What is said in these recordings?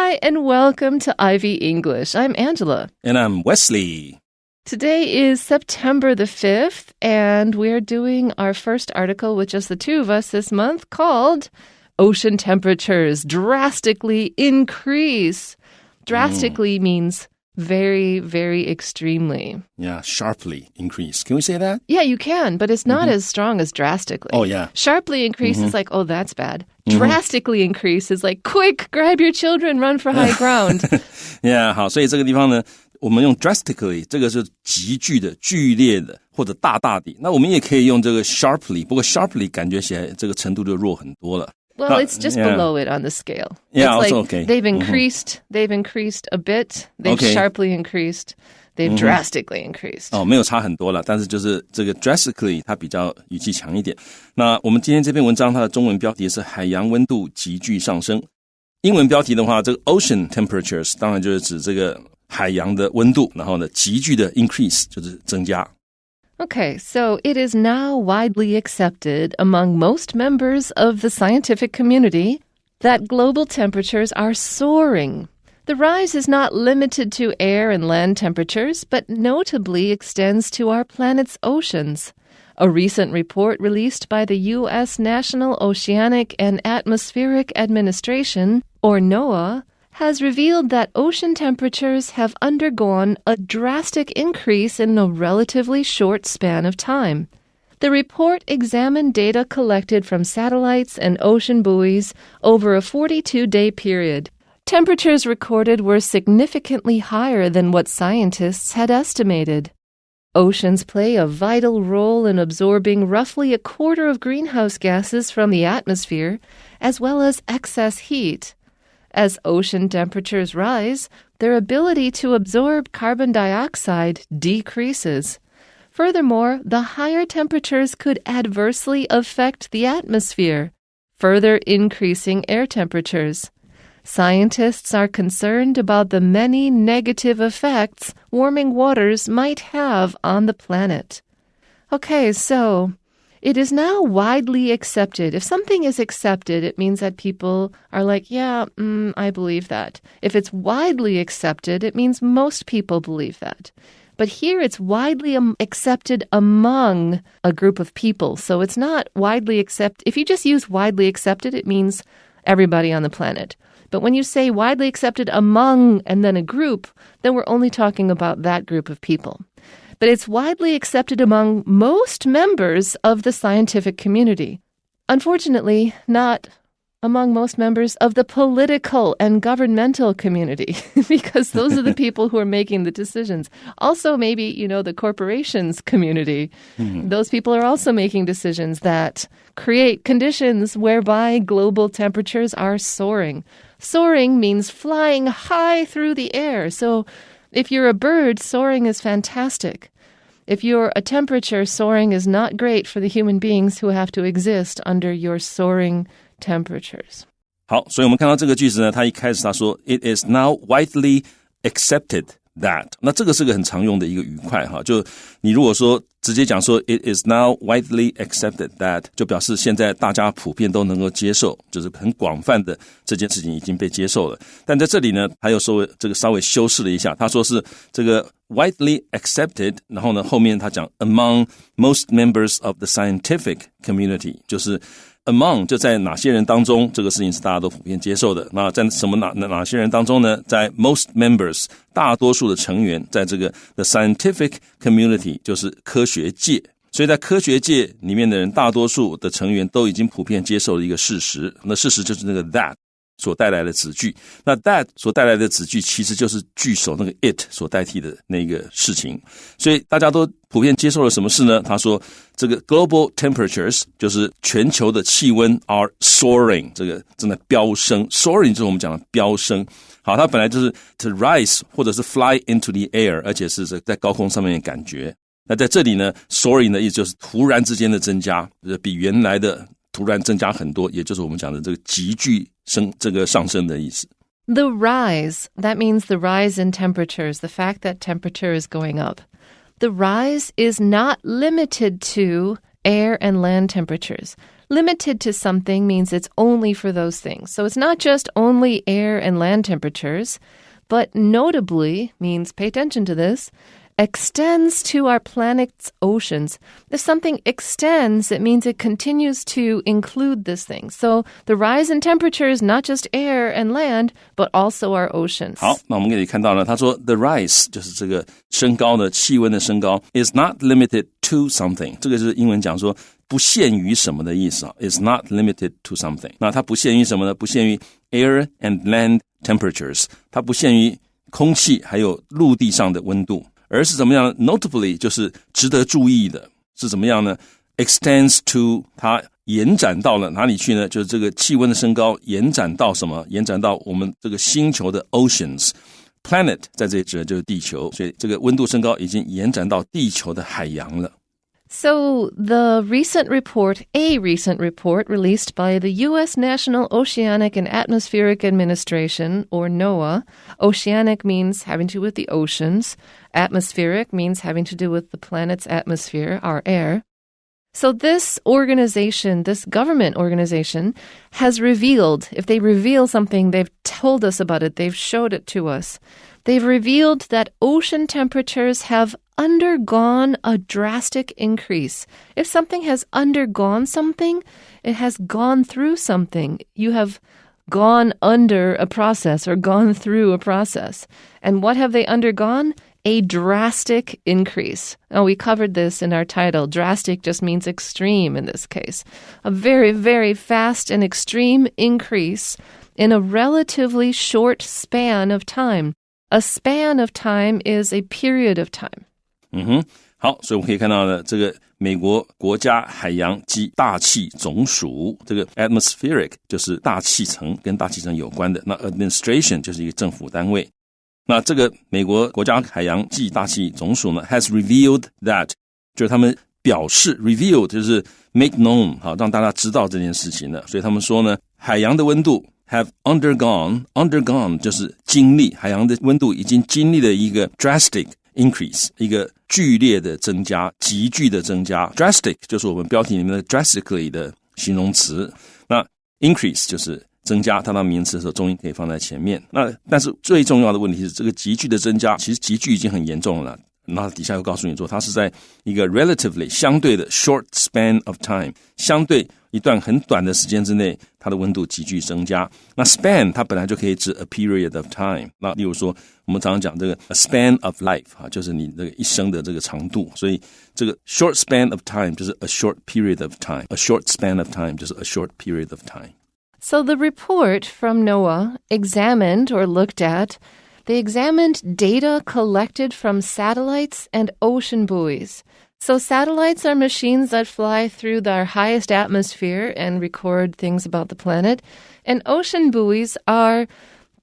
Hi, and welcome to Ivy English. I'm Angela. And I'm Wesley. Today is September the 5th, and we're doing our first article with just the two of us this month called Ocean Temperatures Drastically Increase. Drastically means very, very extremely. Yeah, sharply increase. Can we say that? Yeah, you can, but it's not as strong as drastically. Oh, yeah. Sharply increase is like, oh, that's bad. Drastically increase is like, quick, grab your children, run for high ground. Yeah, 好，所以这个地方呢，我们用 drastically 这个是急剧的、剧烈的或者大大的。那我们也可以用这个 sharply， 不过 sharply 感觉起来这个程度就弱很多了。Well, it's just below it on the scale. Yeah, it's also like okay. They've increased a bit. They've sharply increased. They've drastically increased. 没有差很多了，但是就是这个 drastically 它比较语气强一点。那我们今天这篇文章它的中文标题是海洋温度急剧上升。英文标题的话，这个 ocean temperatures 当然就是指这个海洋的温度，然后呢急剧的 increase 就是增加。Okay, so it is now widely accepted among most members of the scientific community that global temperatures are soaring. The rise is not limited to air and land temperatures, but notably extends to our planet's oceans. A recent report released by the U.S. National Oceanic and Atmospheric Administration, or NOAA, has revealed that ocean temperatures have undergone a drastic increase in a relatively short span of time. The report examined data collected from satellites and ocean buoys over a 42-day period. Temperatures recorded were significantly higher than what scientists had estimated. Oceans play a vital role in absorbing roughly a quarter of greenhouse gases from the atmosphere, as well as excess heat. As ocean temperatures rise, their ability to absorb carbon dioxide decreases. Furthermore, the higher temperatures could adversely affect the atmosphere, further increasing air temperatures. Scientists are concerned about the many negative effects warming waters might have on the planet. Okay, so it is now widely accepted. If something is accepted, it means that people are like, yeah, I believe that. If it's widely accepted, it means most people believe that. But here it's widely accepted among a group of people. So it's not widely accepted. If you just use widely accepted, it means everybody on the planet. But when you say widely accepted among and then a group, then we're only talking about that group of people. But it's widely accepted among most members of the scientific community. Unfortunately, not among most members of the political and governmental community, because those are the people who are making the decisions. Also, maybe, the corporations community. Those people are also making decisions that create conditions whereby global temperatures are soaring. Soaring means flying high through the air. So if you're a bird, soaring is fantastic. If you're a temperature, soaring is not great for the human beings who have to exist under your soaring temperatures. 好，所以我们看到这个句子呢，它一开始他说 It is now widely accepted that. 那这个是个很常用的一个语块哈，就你如果说直接讲说 It is now widely accepted that 就表示现在大家普遍都能够接受，就是很广泛的这件事情已经被接受了。但在这里呢，他又稍微修饰了一下，他说是这个 widely accepted， 然后呢后面他讲 among most members of the scientific community， 就是among 就在哪些人当中，这个事情是大家都普遍接受的。那在哪些人当中呢？在 most members 大多数的成员，在这个 the scientific community 就是科学界。所以在科学界里面的人，大多数的成员都已经普遍接受了一个事实。那事实就是那个 that 所带来的子句。那 that 所带来的子句其实就是句首那个 it 所代替的那个事情。所以大家都普遍接受了什么事呢？他说这个 global temperatures 就是全球的气温 are soaring， 这个正在飙升。soaring 就是我们讲的飙升。好，它本来就是 to rise 或者是 fly into the air， 而且是在高空上面的感觉。那在这里呢 soaring 的意思就是突然之间的增加，比原来的突然增加很多，也就是我们讲的这个急剧这个上升的意思。The rise, that means the rise in temperatures, the fact that temperature is going up. The rise is not limited to air and land temperatures. Limited to something means it's only for those things. So it's not just only air and land temperatures, but notably means, pay attention to this, extends to our planet's oceans. If something extends, it means it continues to include this thing. So the rise in temperature is not just air and land, but also our oceans. 好，那我们可以看到呢，他说 the rise 就是这个升高的气温的升高 is not limited to something. 这个就是英文讲说不限于什么的意思啊 is not limited to something. 那它不限于什么呢？不限于 air and land temperatures. 它不限于空气还有陆地上的温度。而是怎么样 notably 就是值得注意的是怎么样呢 extends to 它延展到了哪里去呢就是这个气温的升高延展到什么延展到我们这个星球的 oceans planet 在这里指的就是地球所以这个温度升高已经延展到地球的海洋了So a recent report released by the U.S. National Oceanic and Atmospheric Administration, or NOAA. Oceanic means having to do with the oceans. Atmospheric means having to do with the planet's atmosphere, our air. So this organization, this government organization, has revealed, if they reveal something, they've told us about it, they've showed it to us. They've revealed that ocean temperatures have undergone a drastic increase. If something has undergone something, it has gone through something. You have gone under a process or gone through a process. And what have they undergone? A drastic increase. Now, we covered this in our title. Drastic just means extreme in this case. A very, very fast and extreme increase in a relatively short span of time. A span of time is a period of time. 好，所以我们可以看到呢，这个美国国家海洋及大气总署，这个 atmospheric 就是大气层，跟大气层有关的。那 administration 就是一个政府单位。那这个美国国家海洋及大气总署呢 has revealed that 就是他们表示 reveal 就是 make known 好让大家知道这件事情的。所以他们说呢，海洋的温度have undergone 就是经历海洋的温度已经经历了一个 drastic increase 一个剧烈的增加急剧的增加 drastic 就是我们标题里面的 drastically 的形容词那 increase 就是增加它当名词的时候重音可以放在前面那但是最重要的问题是这个急剧的增加其实急剧已经很严重了那底下又告诉你说它是在一个 relatively 相对的 short span of time 相对一段很短的时间之内它的温度急剧增加那 span 它本来就可以指 a period of time 那例如说我们常常讲这个 a span of life 就是你这个一生的这个长度所以这个 short span of time 就是 a short period of time a short span of time 就是 a short period of time So the report from NOAA examined or looked at They examined data collected from satellites and ocean buoys. So satellites are machines that fly through our highest atmosphere and record things about the planet. And ocean buoys are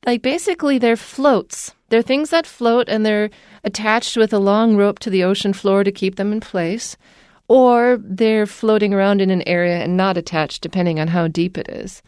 basically they're floats. They're things that float and they're attached with a long rope to the ocean floor to keep them in place. Or they're floating around in an area and not attached depending on how deep it is.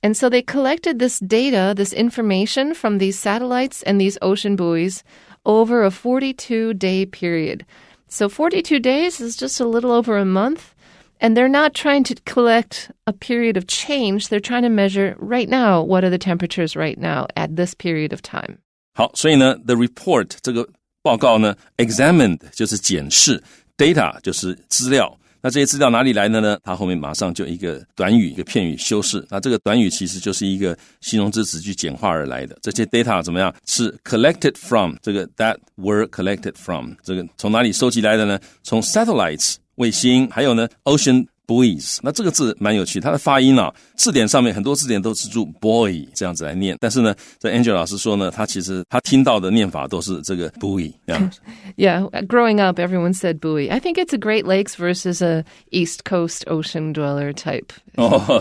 And so they collected this data, this information from these satellites and these ocean buoys over a 42-day period. So 42 days is just a little over a month. And they're not trying to collect a period of change. They're trying to measure right now, what are the temperatures right now at this period of time. 好，所以呢 the report 这个报告呢 examined 就是检视 data 就是资料那这些资料哪里来的呢它后面马上就一个短语一个片语修饰那这个短语其实就是一个形容词词句简化而来的这些 data 怎么样是 collected from 这个 that were collected from 这个从哪里收集来的呢从 satellites 卫星还有呢 ocean buoys 那这个字蛮有趣它的发音字典上面很多字典都是注 boy 这样子来念但是呢在 Angela 老师说呢他其实他听到的念法都是这个 buoy Yeah, growing up everyone said buoy. I think it's a Great Lakes versus a East Coast ocean dweller type.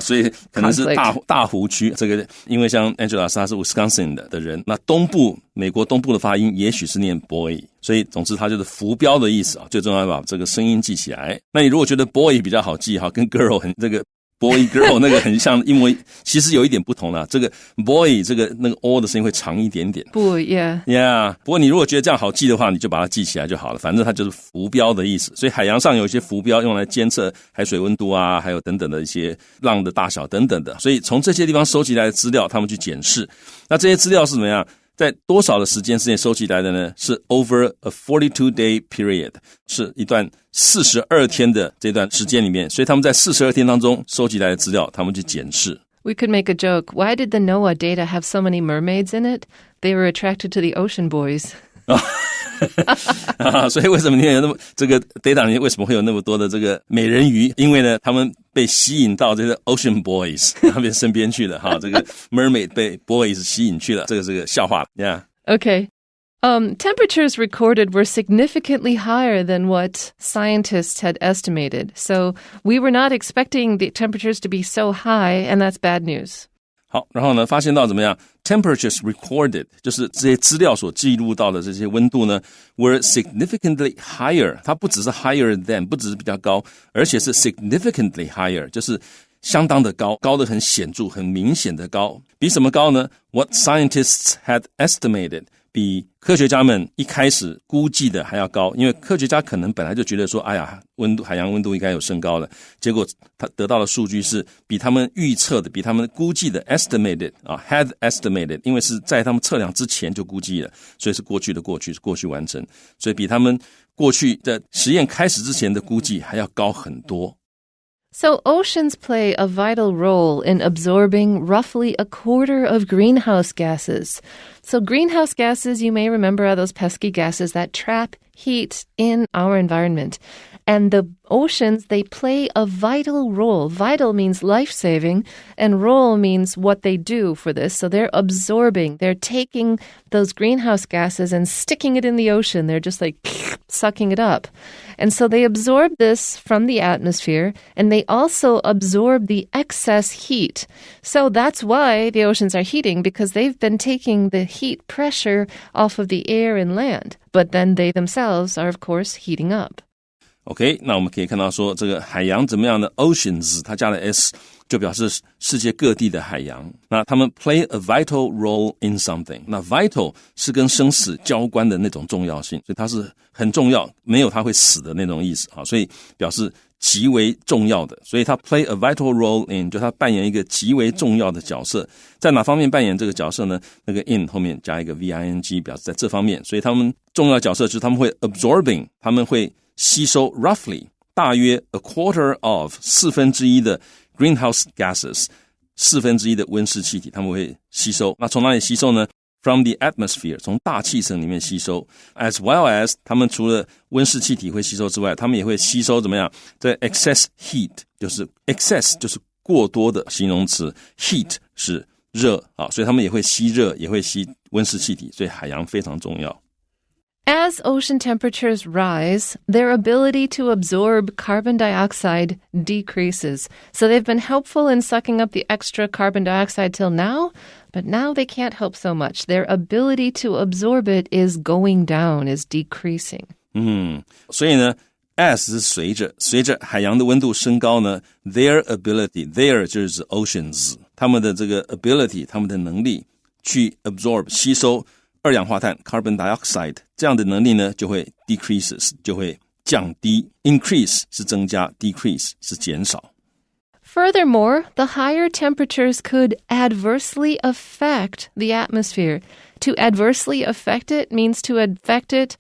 所以可能是大湖区这个因为像 Angela 老师他是 Wisconsin 的人那东部美国东部的发音也许是念 boy所以总之它就是浮标的意思最重要要把这个声音记起来那你如果觉得 boy 比较好记跟 girl 这个 boy girl 那个很像，因为其实有一点不同啦。这个 boy 那个 o 的声音会长一点点。boy, yeah. 不过你如果觉得这样好记的话，你就把它记起来就好了。反正它就是浮标的意思。所以海洋上有一些浮标用来监测海水温度啊，还有等等的一些浪的大小等等的。所以从这些地方收集来的资料，他们去检视。那这些资料是怎么样？在多少的时间之内收集来的呢？是 over a 42-day period， 是一段42天的这段时间里面，所以他们在42天当中收集来的资料，他们去检视。We could make a joke. Why did the NOAA data have so many mermaids in it? They were attracted to the ocean boys. 所以为什么你有那么这个 data 里面为什么会有那么多的这个美人鱼？因为呢，他们被吸引到这个 ocean boys 他们身边去了哈，这个 mermaid 被 boys 吸引去了，这个笑话 ，yeah. Okay. Temperatures recorded were significantly higher than what scientists had estimated. So we were not expecting the temperatures to be so high, and that's bad news. 好，然后呢，发现到怎么样 ？Temperatures recorded 就是这些资料所记录到的这些温度呢 ，were significantly higher。它不只是 higher than， 不只是比较高，而且是 significantly higher， 就是相当的高，高的很显著、很明显的高。比什么高呢 ？What scientists had estimated。比科学家们一开始估计的还要高，因为科学家可能本来就觉得说，哎呀，海洋温度应该有升高了，结果他得到的数据是比他们预测的、比他们估计的 estimated had estimated， 因为是在他们测量之前就估计了，所以是过去完成，所以比他们过去的实验开始之前的估计还要高很多。So oceans play a vital role in absorbing roughly a quarter of greenhouse gases. So greenhouse gases, you may remember, are those pesky gases that trap heat in our environment. And the oceans, they play a vital role. Vital means life-saving, and role means what they do for this. So they're absorbing, they're taking those greenhouse gases and sticking it in the ocean. They're just like sucking it up. And so they absorb this from the atmosphere, and they also absorb the excess heat. So that's why the oceans are heating, because they've been taking the heat pressure off of the air and land. But then they themselves are, of course, heating up. OK， 那我们可以看到说这个海洋怎么样的 oceans， 它加了 s 就表示世界各地的海洋。那他们 play a vital role in something。那 vital 是跟生死交关的那种重要性，所以它是很重要，没有它会死的那种意思啊，所以表示极为重要的。所以它 play a vital role in， 就它扮演一个极为重要的角色。在哪方面扮演这个角色呢？那个 in 后面加一个 VING， 表示在这方面。所以他们重要的角色就是他们会 absorbing， 他们会吸收 roughly 大约 a quarter of 1/4的 greenhouse gases 1/4的温室气体，他们会吸收。那从哪里吸收呢？ From the atmosphere， 从大气层里面吸收。As well as 他们除了温室气体会吸收之外，他们也会吸收怎么样？这 excess heat， 就是 excess 就是过多的形容词， heat 是热啊，所以他们也会吸热，也会吸温室气体，所以海洋非常重要。As ocean temperatures rise, their ability to absorb carbon dioxide decreases. So they've been helpful in sucking up the extra carbon dioxide till now, but now they can't help so much. Their ability to absorb it is going down, is decreasing. 所以呢 as 是随着海洋的温度升高呢 their ability, their 就是 oceans， 他们的这个 ability， 他们的能力去 absorb 吸收二氧化碳 carbon dioxide 这样的能力呢就会 decreases 就会降低 increase 是增加 decrease 是减少。 Furthermore, the higher temperatures could adversely affect the atmosphere. To adversely affect it means to affect it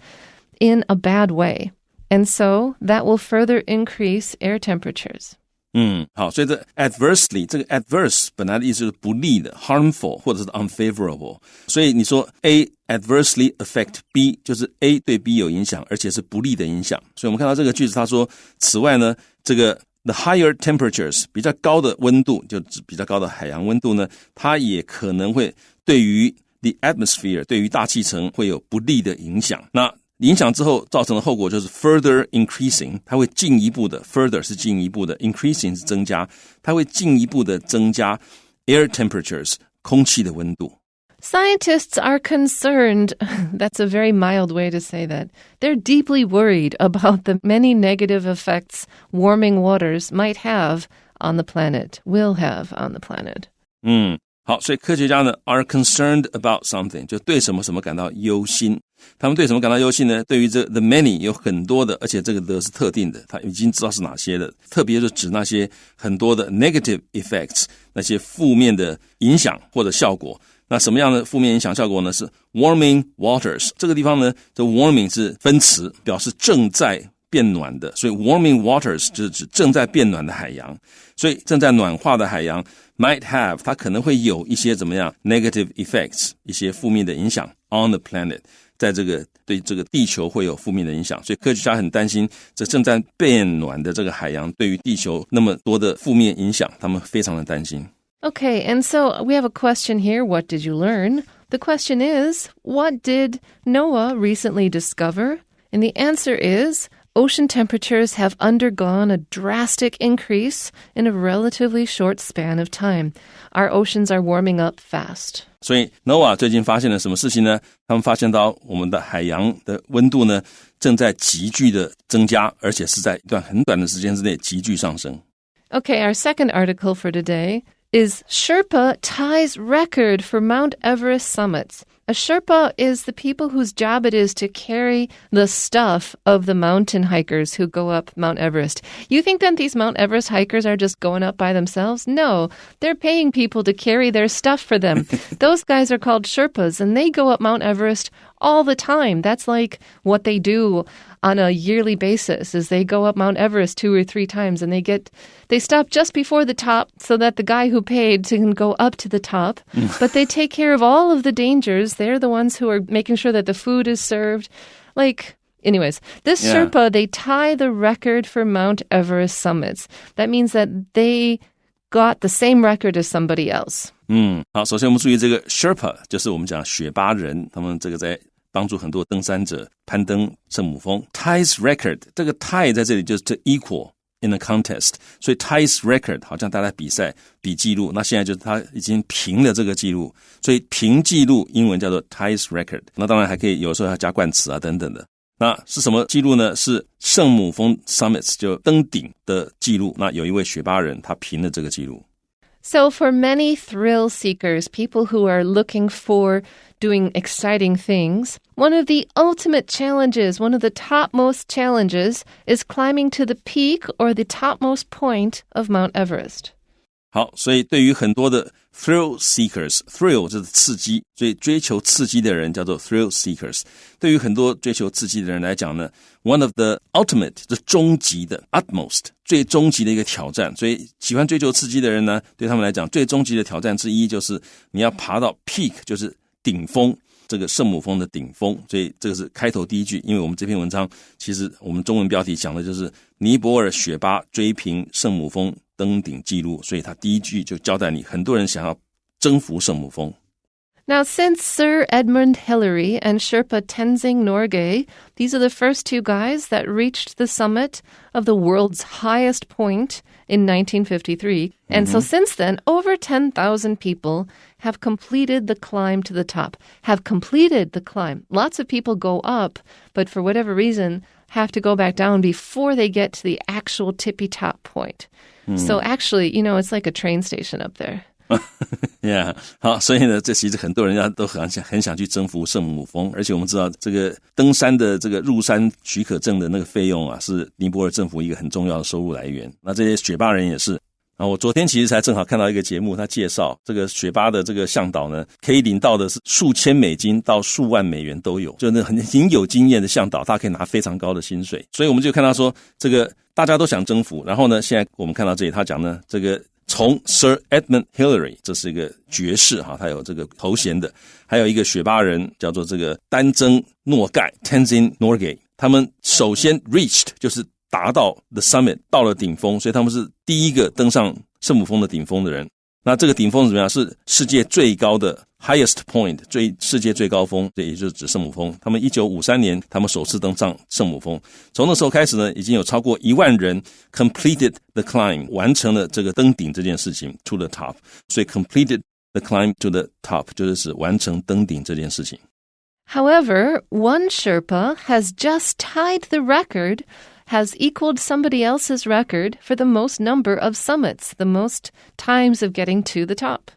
in a bad way. And so that will further increase air temperatures. 好，所以这 adversely 这个 adverse 本来的意思是不利的 harmful 或者是 unfavorable， 所以你说 A adversely affect B 就是 A 对 B 有影响，而且是不利的影响。所以我们看到这个句子他说此外呢这个 the higher temperatures 比较高的温度就指比较高的海洋温度呢它也可能会对于 the atmosphere 对于大气层会有不利的影响。那影响之后造成的后果就是 further increasing， 它会进一步的 further 是进一步的 increasing 是增加，它会进一步的增加 air temperatures 空气的温度。Scientists are concerned, that's a very mild way to say that, they're deeply worried about the many negative effects warming waters might have on the planet, will have on the planet. 好，所以科学家呢 are concerned about something， 就对什么什么感到忧心。他们对什么感到忧心呢？对于这 the many 有很多的，而且这个的是特定的，他已经知道是哪些的，特别是指那些很多的 negative effects， 那些负面的影响或者效果。那什么样的负面影响效果呢？是 warming waters。 这个地方呢，这 warming 是分词，表示正在变暖的，所以 warming waters 就是指正在变暖的海洋。所以正在暖化的海洋 might have 它可能会有一些怎么样 negative effects， 一些负面的影响 on the planet， 在这个对这个地球会有负面的影响。所以科学家很担心这正在变暖的这个海洋对于地球那么多的负面影响，他们非常的担心。Okay, and so we have a question here. What did you learn? The question is, what did Noah recently discover? And the answer is, ocean temperatures have undergone a drastic increase in a relatively short span of time. Our oceans are warming up fast. 所以 Noah 最近发现了什么事情呢？他们发现到我们的海洋的温度呢，正在急剧的增加，而且是在一段很短的时间之内急剧上升。Okay, our second article for today is Sherpa ties record for Mount Everest summits. A Sherpa is the people whose job it is to carry the stuff of the mountain hikers who go up Mount Everest. You think that these Mount Everest hikers are just going up by themselves? No, they're paying people to carry their stuff for them. Those guys are called Sherpas, and they go up Mount Everest all the time. That's like what they do on a yearly basis, is they go up Mount Everest 2 or 3 times, and they stop just before the top so that the guy who paid can go up to the top. But they take care of all of the dangers. They're the ones who are making sure that the food is served. Anyways, this Sherpa, they tie the record for Mount Everest summits. That means that they got the same record as somebody else. 好，首先我们注意这个 Sherpa， 就是我们讲雪巴人，他们这个在帮助很多登山者攀登圣母峰。Ties record， 这个 tie 在这里就是 to equal in a contest， 所以 ties record 好像大家比赛比记录，那现在就是他已经平了这个记录，所以平记录英文叫做 ties record。那当然还可以有时候要加冠词啊等等的。那是什么记录呢？是圣母峰 summits， 就登顶的记录。那有一位雪巴人他平了这个记录。So for many thrill seekers, people who are looking for doing exciting things, one of the ultimate challenges, one of the topmost challenges is climbing to the peak or the topmost point of Mount Everest. 好，所以对于很多的 thrill seekers， thrill 就是刺激，所以追求刺激的人叫做 thrill seekers。对于很多追求刺激的人来讲呢 ，one of the ultimate 是终极的 utmost 最终极的一个挑战。所以喜欢追求刺激的人呢，对他们来讲最终极的挑战之一就是你要爬到 peak， 就是顶峰，这个圣母峰的顶峰。所以这个是开头第一句，因为我们这篇文章其实我们中文标题讲的就是尼泊尔雪巴追平圣母峰登顶纪录，所以他第一句就交代你很多人想要征服圣母峰。Now, since Sir Edmund Hillary and Sherpa Tenzing Norgay, these are the first 2 guys that reached the summit of the world's highest point in 1953. And so since then, over 10,000 people have completed the climb to the top, have completed the climb. Lots of people go up, but for whatever reason, have to go back down before they get to the actual tippy top point. So actually, it's like a train station up there. Yeah， 好，所以呢，这其实很多人家都很想去征服圣母峰，而且我们知道这个登山的这个入山许可证的那个费用啊，是尼泊尔政府一个很重要的收入来源。那这些雪巴人也是。我昨天其实才正好看到一个节目，他介绍这个雪巴的这个向导呢，可以领到的是数千美金到数万美元都有，就那很有经验的向导，他可以拿非常高的薪水。所以我们就看到说，这个大家都想征服。然后呢，现在我们看到这里，他讲呢，这个从 Sir Edmund Hillary， 这是一个爵士哈，他有这个头衔的，还有一个雪巴人叫做这个丹增诺盖 Tenzing Norgay， 他们首先 reached 就是达到 the summit， 到了顶峰，所以他们是第一个登上圣母峰的顶峰的人。那这个顶峰是怎么样？是世界最高的 highest point， 世界最高峰，这也就是指圣母峰。他们1953年他们首次登上圣母峰，从那时候开始呢，已经有超过1万人 completed the climb， 完成了这个登顶这件事情 to the top。所以 completed the climb to the top 就是指完成登顶这件事情。However, one Sherpa has just tied the record has equaled somebody else's record for the most number of summits, the most times of getting to the top.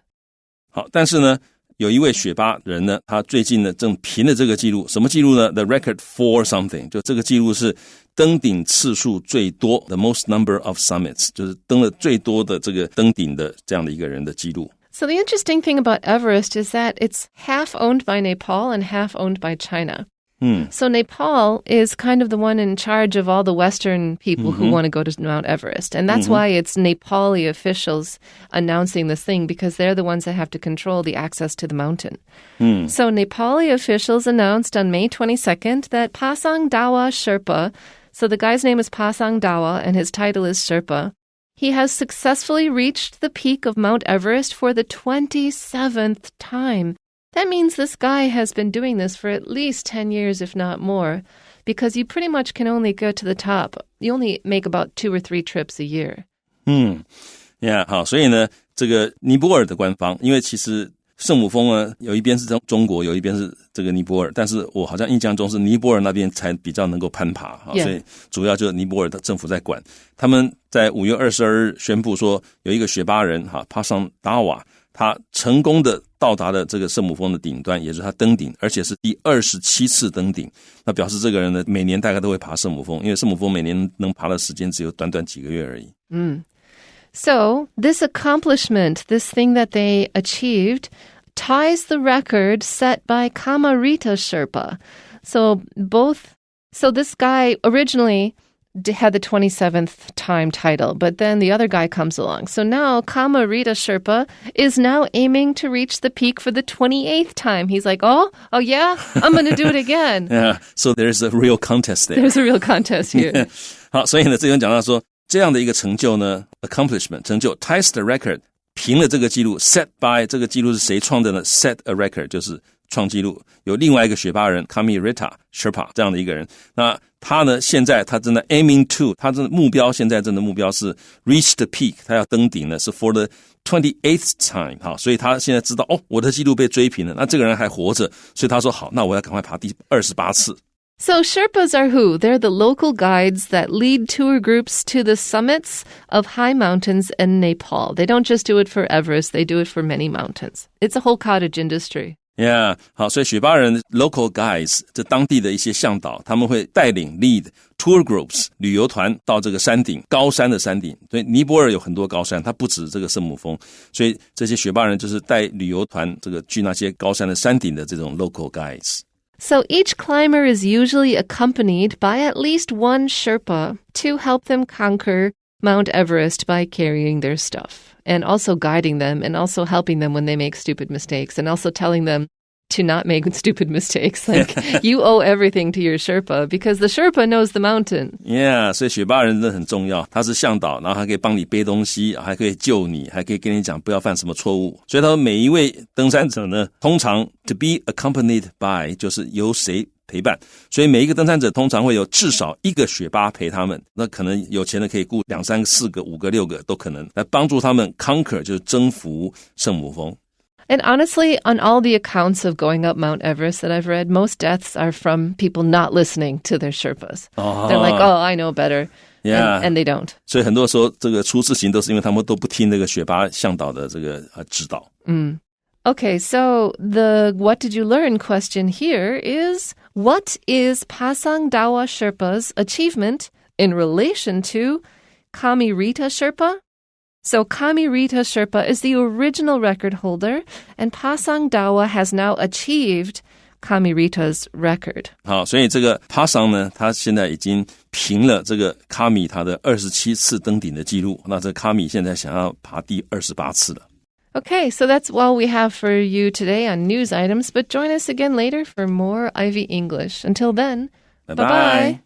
好，但是呢，有一位雪巴人呢，他最近呢正凭了这个记录，什么记录呢 ？The record for something， 就这个记录是登顶次数最多 ，the most number of summits， 就是登了最多的这个登顶的这样的一个人的记录。So the interesting thing about Everest is that it's half owned by Nepal and half owned by China. So Nepal is kind of the one in charge of all the Western people who want to go to Mount Everest. And that's why it's Nepali officials announcing this thing, because they're the ones that have to control the access to the mountain. So Nepali officials announced on May 22nd that Pasang Dawa Sherpa, so the guy's name is Pasang Dawa and his title is Sherpa, he has successfully reached the peak of Mount Everest for the 27th time. That means this guy has been doing this for at least 10 years, if not more, because you pretty much can only go to the top. You only make about 2 or 3 trips a year. Yeah, 好，所以呢，这个尼泊尔的官方，因为其实圣母峰呢，有一边是中国，有一边是这个尼泊尔，但是我好像印象中是尼泊尔那边才比较能够攀爬，所以主要就是尼泊尔的政府在管。他们在5月22日宣布说，有一个雪巴人Pasang Dawa，他成功的到达了这个圣母峰的顶端，也就是他登顶，而且是第27次登顶。那表示这个人呢，每年大概都会爬圣母峰，因为圣母峰每年能爬的时间只有短短几个月而已。So this accomplishment, this thing that they achieved, ties the record set by Kamarita Sherpa. So this guy originally had the 27th time title, but then the other guy comes along. So now Kamarita Sherpa is now aiming to reach the peak for the 28th time. He's like, oh yeah, I'm going to do it again. Yeah, so there's a real contest there. There's a real contest here. 好，所以呢，这边讲到说，这样的一个成就呢 ，accomplishment 成就 ties the record， 凭了这个记录 set by 这个记录是谁创的呢 ？set a record 就是创纪录，有另外一个雪巴人 Kamirita Sherpa 这样的一个人，那他呢现在他真的 aiming to， 他真的目标现在真的目标是 reach the peak， 他要登顶呢是 for the 28th time， 好，所以他现在知道我的纪录被追平了，那这个人还活着，所以他说好，那我要赶快爬第28次。So Sherpas are who? They're the local guides that lead tour groups to the summits of high mountains in Nepal. They don't just do it for Everest, they do it for many mountains. It's a whole cottage industry. Yeah, 好，所以雪巴人 local guides 这当地的一些向导，他们会带领 lead tour groups 旅游团到这个山顶，高山的山顶。所以尼泊尔有很多高山，它不止这个圣母峰，所以这些雪巴人就是带旅游团这个去那些高山的山顶的这种 local guides。So each climber is usually accompanied by at least one Sherpa to help them conquer Mount Everest by carrying their stuff and also guiding them and also helping them when they make stupid mistakes and also telling them to not make stupid mistakes. Like, you owe everything to your Sherpa because the Sherpa knows the mountain. Yeah, 所以雪巴人真的很重要，他是向导，然后还可以帮你背东西，还可以救你，还可以跟你讲不要犯什么错误。所以他说每一位登山者呢，通常 to be accompanied by 就是由谁陪伴，所以每一个登山者通常会有至少一个雪巴陪他们，那可能有钱的可以雇2、3、4个、5个、6个都可能，来帮助他们 conquer 就是征服圣母峰。And honestly, on all the accounts of going up Mount Everest that I've read, most deaths are from people not listening to their Sherpas. They're like, oh, I know better. Yeah. And they don't. 所以很多时候这个出事情都是因为他们都不听那个雪巴向导的这个指导。Okay, so the what did you learn question here is, what is Pasang Dawa Sherpa's achievement in relation to Kamirita Sherpa? So Kamirita Sherpa is the original record holder, and Pasang Dawa has now achieved Kamirita's record. 好，所以这个 Pasang 呢，他现在已经平了这个卡米他的27次登顶的记录，那这卡米现在想要爬第28次了。Okay, so that's all we have for you today on news items, but join us again later for more Ivy English. Until then, bye-bye.